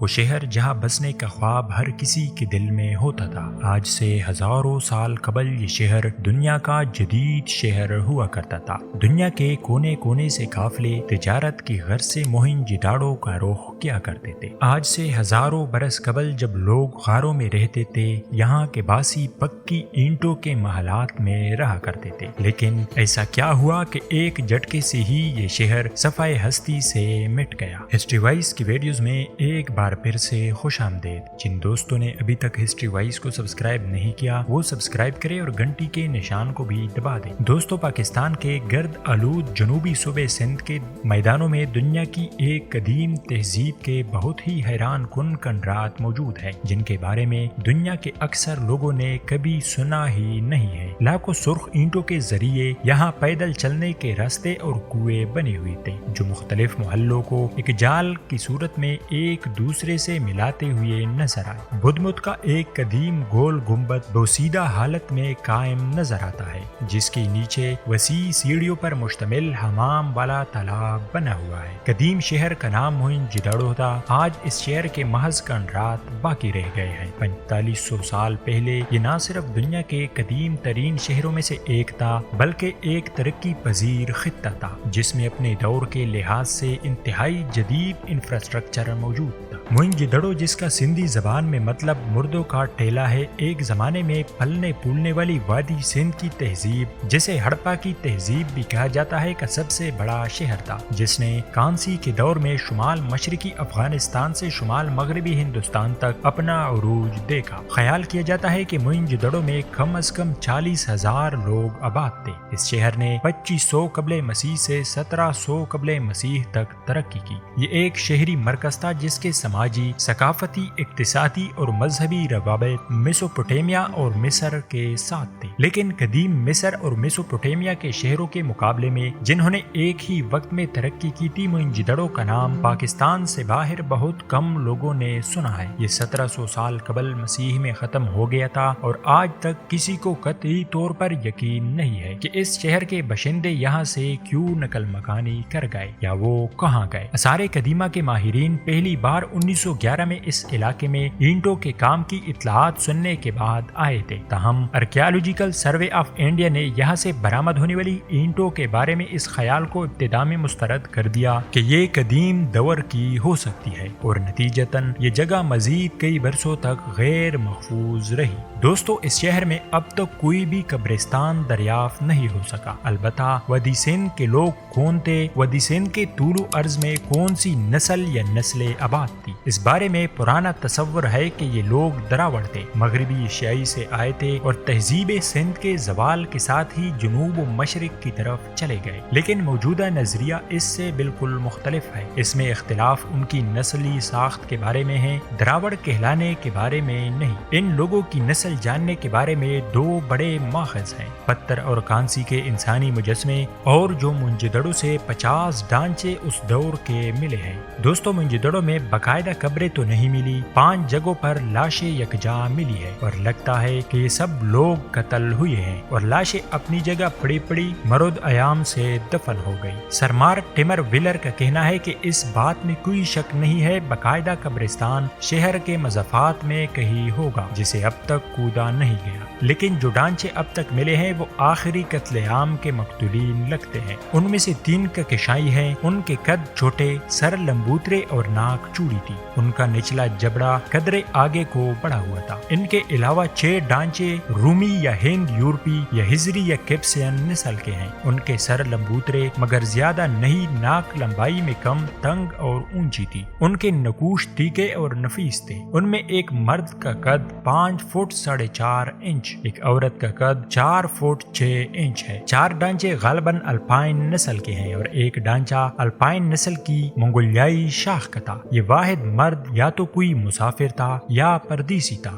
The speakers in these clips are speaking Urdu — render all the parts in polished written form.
وہ شہر جہاں بسنے کا خواب ہر کسی کے دل میں ہوتا تھا۔ آج سے ہزاروں سال قبل یہ شہر دنیا کا جدید شہر ہوا کرتا تھا۔ دنیا کے کونے کونے سے قافلے تجارت کی غرض سے موہنجوداڑو کا رخ کیا کرتے تھے۔ آج سے ہزاروں برس قبل جب لوگ غاروں میں رہتے تھے، یہاں کے باسی پکی اینٹوں کے محلات میں رہا کرتے تھے۔ لیکن ایسا کیا ہوا کہ ایک جھٹکے سے ہی یہ شہر صفحہ ہستی سے مٹ گیا؟ ہسٹری وائز کی ویڈیوز میں ایک بار پھر سے خوش آمدید۔ جن دوستوں نے ابھی تک ہسٹری وائز کو سبسکرائب نہیں کیا وہ سبسکرائب کرے اور گھنٹی کے نشان کو بھی دبا دیں۔ دوستوں، پاکستان کے گرد آلود جنوبی صوبے سندھ کے میدانوں میں دنیا کی ایک قدیم تہذیب کے بہت ہی حیران کن کنڈرات موجود ہیں، جن کے بارے میں دنیا کے اکثر لوگوں نے کبھی سنا ہی نہیں ہے۔ لاکھوں سرخ اینٹوں کے ذریعے یہاں پیدل چلنے کے راستے اور کنویں بنے ہوئے تھے، جو مختلف محلوں کو ایک جال کی صورت میں ایک دوسرے سے ملاتے ہوئے نظر آئے۔ بدھ مت کا ایک قدیم گول گنبد بوسیدہ حالت میں قائم نظر آتا ہے، جس کے نیچے وسیع سیڑھیوں پر مشتمل حمام والا تالاب بنا ہوا ہے۔ قدیم شہر کا نام موہنجوداڑو تھا۔ آج اس شہر کے محض کنڈرات باقی رہ گئے ہیں۔ 4500 سال پہلے یہ نہ صرف دنیا کے قدیم ترین شہروں میں سے ایک تھا، بلکہ ایک ترقی پذیر خطہ تھا، جس میں اپنے دور کے لحاظ سے انتہائی جدید انفراسٹرکچر موجود تھا۔ موہنجوداڑو، جس کا سندھی زبان میں مطلب مردوں کا ٹھیلا ہے، ایک زمانے میں پلنے پھولنے والی وادی سندھ کی تہذیب، جسے ہڑپا کی تہذیب بھی کہا جاتا ہے، کا سب سے بڑا شہر تھا، جس نے کانسی کے دور میں شمال مشرقی افغانستان سے شمال مغربی ہندوستان تک اپنا عروج دیکھا۔ خیال کیا جاتا ہے کہ موہنجوداڑو میں کم از کم 40,000 لوگ آباد تھے۔ اس شہر نے 2500 قبل مسیح سے 1700 قبل مسیح تک ترقی کی۔ یہ ایک شہری مرکز تھا جس کے سماجی، ثقافتی، اقتصادی اور مذہبی روابط میسوپوٹیمیا اور مصر کے ساتھ تھے۔ لیکن قدیم مصر اور میسوپوٹیمیا کے شہروں کے مقابلے میں جنہوں نے ایک ہی وقت میں ترقی کی تھی، موہنجوداڑو کا نام پاکستان سے باہر بہت کم لوگوں نے سنا ہے۔ یہ 1700 سال قبل مسیح میں ختم ہو گیا تھا اور آج تک کسی کو قطعی طور پر یقین نہیں ہے کہ اس شہر کے باشندے یہاں سے کیوں نقل مکانی کر گئے یا وہ کہاں گئے۔ آثار قدیمہ کے ماہرین پہلی بار 1911 میں اس علاقے میں اینٹوں کے کام کی اطلاعات سننے کے بعد آئے تھے۔ تاہم آرکیالوجیکل سروے آف انڈیا نے یہاں سے برآمد ہونے والی اینٹوں کے بارے میں اس خیال کو ابتدا میں مسترد کر دیا کہ یہ قدیم دور کی ہو سکتی ہے، اور نتیجتاً یہ جگہ مزید کئی برسوں تک غیر محفوظ رہی۔ دوستو، اس شہر میں اب تک کوئی بھی قبرستان دریافت نہیں ہو سکا۔ البتہ وادی سندھ کے لوگ کون تھے، وادی سندھ کے طول و عرض میں کون سی نسل یا نسلیں آباد تھی، اس بارے میں پرانا تصور ہے کہ یہ لوگ دراوڑ تھے، مغربی ایشیائی سے آئے تھے اور تہذیب سندھ کے زوال کے ساتھ ہی جنوب و مشرق کی طرف چلے گئے۔ لیکن موجودہ نظریہ اس سے بالکل مختلف ہے۔ اس میں اختلاف ان کی نسلی ساخت کے بارے میں ہے، دراوڑ کہلانے کے بارے میں نہیں۔ ان لوگوں کی نسل جاننے کے بارے میں دو بڑے ماخذ ہیں، پتھر اور کانسی کے انسانی مجسمے، اور جو موہنجوداڑو سے 50 ڈھانچے اس دور کے ملے ہیں۔ دوستو، موہنجوداڑو میں باقاعدہ قبریں تو نہیں ملی، 5 جگہوں پر لاشیں یکجا ملی ہے، اور لگتا ہے کہ یہ سب لوگ قتل ہوئے ہیں اور لاشیں اپنی جگہ پڑی پڑی مرود ایام سے دفن ہو گئی۔ سرمار ٹیمر ویلر کا کہنا ہے کہ اس بات میں کوئی شک نہیں ہے، باقاعدہ قبرستان شہر کے مضافات میں کہیں ہوگا جسے اب تک کودا نہیں گیا، لیکن جو ڈھانچے اب تک ملے ہیں وہ آخری قتل عام کے مقتولین لگتے ہیں۔ ان میں سے 3 کا کشائی ہے، ان کے قد چھوٹے، سر لمبوترے اور ناک چوڑی تھی، ان کا نچلا جبڑا قدرے آگے کو بڑھا ہوا تھا۔ ان کے علاوہ 6 ڈھانچے رومی یا ہند یورپی یا ہجری یا کیپسین نسل کے ہیں۔ ان کے سر لمبوترے مگر زیادہ نہیں، ناک لمبائی میں کم، تنگ اور اونچی تھی۔ ان کے نقوش تیکے اور نفیس تھے۔ ان میں ایک مرد کا قد 5 فٹ 4.5 انچ، ایک عورت کا قد 4 فٹ 6 انچ ہے۔ 4 ڈھانچے غالباً الپائن نسل کے ہیں اور ایک ڈھانچہ الپائن نسل کی منگولیائی شاخ کا تھا۔ یہ واحد مرد یا تو کوئی مسافر تھا یا پردیسی تھا۔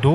2